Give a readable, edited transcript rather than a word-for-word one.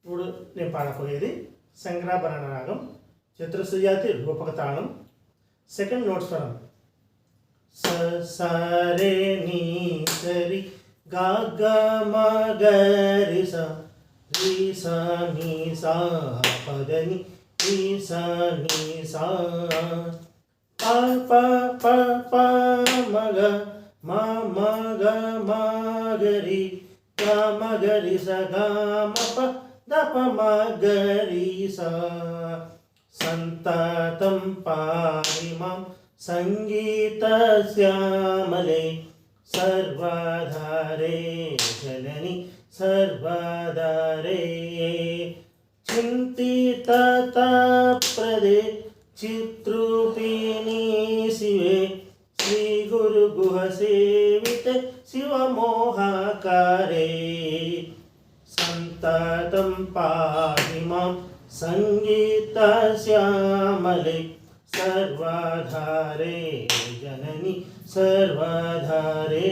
ఇప్పుడు నేను పాడపోయేది శంకరాభరణ రాగం, చతురస్రజాతి రూపక తాళం, సెకండ్ నోట్ స్వరం. స స రే ని సరి గా గా మ గ రి స రి స ని సా ప ద ని రి స ని సా ప ప ప ప మ గ మ మ గ మ గ రి గ మ గ రి స గ మ ప ద ప మ గ రి స. సంతాతం పాहि మాం సంగీత శ్యామలే సర్వాధారే జనని సర్వాధారే చింతితప్రదే చిత్రూపిణీ శివే శ్రీ గురు గుహ సేవితే శివమోహాకారే. సంతాతం పాहि మాం సంగీత శ్యామలే సర్వాధారే జనని సర్వాధారే.